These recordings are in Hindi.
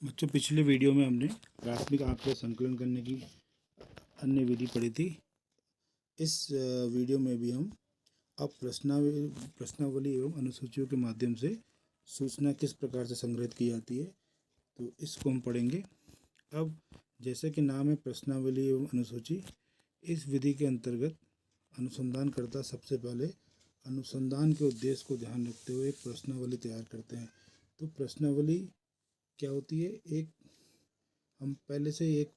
बच्चों, पिछले वीडियो में हमने प्राथमिक आंकड़े संकलन करने की अन्य विधि पढ़ी थी। इस वीडियो में भी हम अब प्रश्नावली एवं अनुसूचियों के माध्यम से सूचना किस प्रकार से संग्रहित की जाती है, तो इसको हम पढ़ेंगे। अब जैसे कि नाम है प्रश्नावली एवं अनुसूची, इस विधि के अंतर्गत अनुसंधानकर्ता सबसे पहले अनुसंधान के उद्देश्य को ध्यान रखते हुए एक प्रश्नावली तैयार करते हैं। तो प्रश्नावली क्या होती है? हम पहले से एक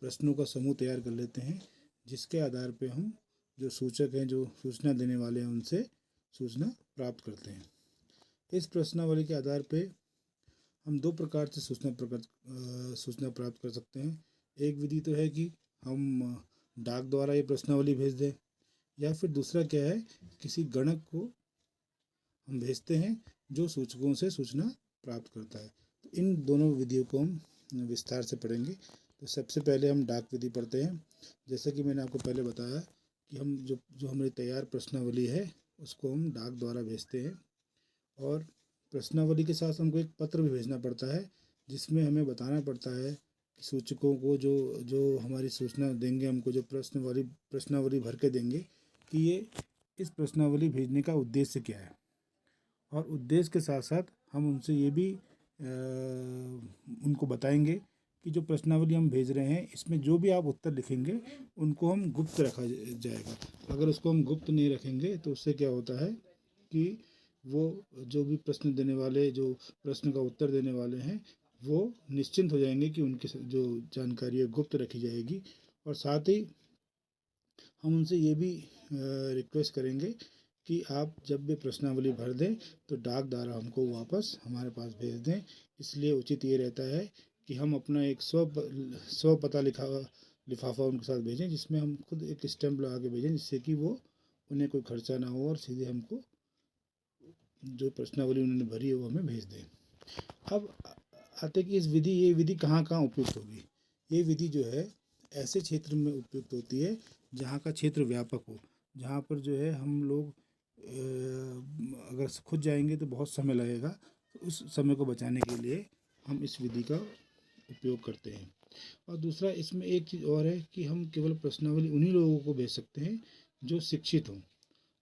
प्रश्नों का समूह तैयार कर लेते हैं, जिसके आधार पे हम जो सूचक हैं, जो सूचना देने वाले हैं, उनसे सूचना प्राप्त करते हैं। इस प्रश्नावली के आधार पे हम दो प्रकार से सूचना प्राप्त कर सकते हैं। एक विधि तो है कि हम डाक द्वारा ये प्रश्नावली भेज दें, या फिर दूसरा क्या है, किसी गणक को हम भेजते हैं जो सूचकों से सूचना प्राप्त करता है। तो इन दोनों विधियों को हम विस्तार से पढ़ेंगे। तो सबसे पहले हम डाक विधि पढ़ते हैं। जैसा कि मैंने आपको पहले बताया कि हम जो हमारी तैयार प्रश्नावली है, उसको हम डाक द्वारा भेजते हैं, और प्रश्नावली के साथ हमको एक पत्र भी भेजना पड़ता है, जिसमें हमें बताना पड़ता है कि सूचकों को जो हमारी सूचना देंगे, हमको जो प्रश्नावली भर के देंगे, कि ये इस प्रश्नावली भेजने का उद्देश्य क्या है। और उद्देश्य के साथ साथ हम उनसे ये भी उनको बताएंगे कि जो प्रश्नावली हम भेज रहे हैं, इसमें जो भी आप उत्तर लिखेंगे, उनको हम गुप्त रखा जाएगा। अगर उसको हम गुप्त नहीं रखेंगे तो उससे क्या होता है कि वो जो भी प्रश्न देने वाले, जो प्रश्न का उत्तर देने वाले हैं, वो निश्चिंत हो जाएंगे कि उनकी जो जानकारी है गुप्त रखी जाएगी। और साथ ही हम उनसे ये भी रिक्वेस्ट करेंगे कि आप जब भी प्रश्नावली भर दें तो डाक द्वारा हमको वापस हमारे पास भेज दें। इसलिए उचित ये रहता है कि हम अपना एक स्व पता लिफाफा उनके साथ भेजें, जिसमें हम खुद एक स्टैम्प लगा के भेजें, जिससे कि वो उन्हें कोई खर्चा ना हो और सीधे हमको जो प्रश्नावली उन्होंने भरी है वो हमें भेज दें। अब आते कि ये विधि कहाँ कहाँ उपयुक्त होगी। ये विधि जो है ऐसे क्षेत्र में उपयुक्त होती है जहाँ का क्षेत्र व्यापक हो, जहाँ पर जो है हम लोग अगर खुद जाएंगे तो बहुत समय लगेगा। तो उस समय को बचाने के लिए हम इस विधि का उपयोग करते हैं। और दूसरा, इसमें एक चीज़ और है कि हम केवल प्रश्नावली उन्हीं लोगों को भेज सकते हैं जो शिक्षित हों।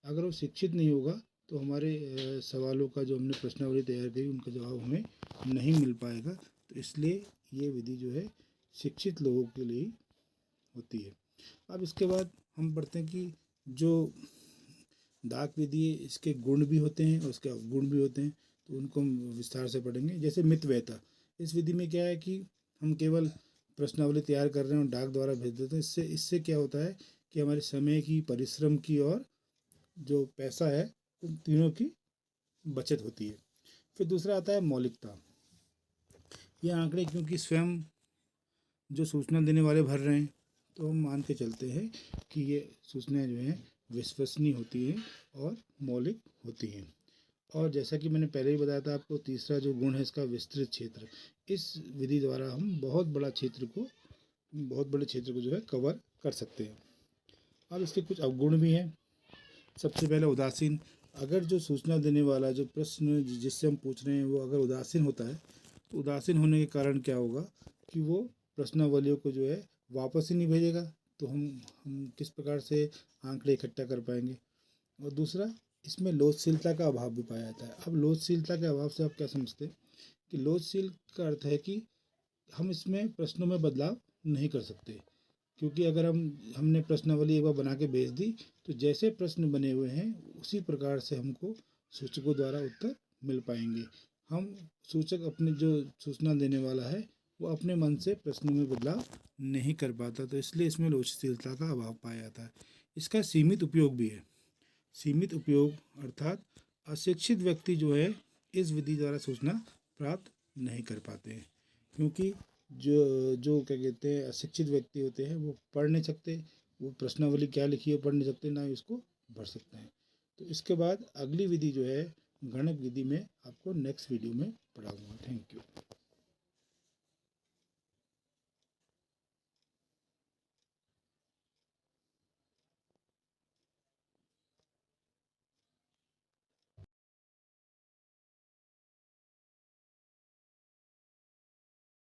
अगर वो शिक्षित नहीं होगा तो हमारे सवालों का जो हमने प्रश्नावली तैयार की, उनका जवाब हमें नहीं मिल पाएगा। तो इसलिए ये विधि जो है शिक्षित लोगों के लिए होती है। अब इसके बाद हम पढ़ते हैं कि जो डाक विधि है, इसके गुण भी होते हैं और इसके अवगुण भी होते हैं। तो उनको हम विस्तार से पढ़ेंगे। जैसे मितव्ययता, इस विधि में क्या है कि हम केवल प्रश्नावली तैयार कर रहे हैं और डाक द्वारा भेज देते हैं। इससे क्या होता है कि हमारे समय की, परिश्रम की और जो पैसा है, उन तीनों की बचत होती है। फिर दूसरा आता है मौलिकता। ये आंकड़े क्योंकि स्वयं जो सूचना देने वाले भर रहे हैं, तो हम मान के चलते हैं कि ये सूचनाएं जो हैं विश्वसनीय होती हैं और मौलिक होती हैं। और जैसा कि मैंने पहले ही बताया था आपको, तीसरा जो गुण है इसका विस्तृत क्षेत्र। इस विधि द्वारा हम बहुत बड़े क्षेत्र को जो है कवर कर सकते हैं। अब इसके कुछ अवगुण भी हैं। सबसे पहले उदासीन। अगर जो सूचना देने वाला, जो प्रश्न जिससे हम पूछ रहे हैं, वो अगर उदासीन होता है, तो उदासीन होने के कारण क्या होगा कि वो प्रश्नावलियों को जो है वापस ही नहीं भेजेगा। तो हम किस प्रकार से आंकड़े इकट्ठा कर पाएंगे। और दूसरा, इसमें लोचशीलता का अभाव भी पाया जाता है। अब लोचशीलता के अभाव से आप क्या समझते हैं कि लोचशील का अर्थ है कि हम इसमें प्रश्नों में बदलाव नहीं कर सकते, क्योंकि अगर हमने प्रश्नावली एक बार बना के भेज दी, तो जैसे प्रश्न बने हुए हैं उसी प्रकार से हमको सूचकों द्वारा उत्तर मिल पाएंगे। हम सूचक अपने जो सूचना देने वाला है, वो अपने मन से प्रश्नों में बदलाव नहीं कर पाता। तो इसलिए इसमें लोचशीलता का अभाव पाया जाता है। इसका सीमित उपयोग भी है। सीमित उपयोग अर्थात अशिक्षित व्यक्ति जो है इस विधि द्वारा सूचना प्राप्त नहीं कर पाते हैं, क्योंकि जो क्या कहते हैं, अशिक्षित व्यक्ति होते हैं, वो पढ़ नहीं सकते, वो प्रश्नावली क्या लिखी है पढ़ नहीं सकते, ना ही उसको भर सकते हैं। तो इसके बाद अगली विधि जो है गणक विधि में आपको नेक्स्ट वीडियो में पढ़ाऊंगा। Thank you.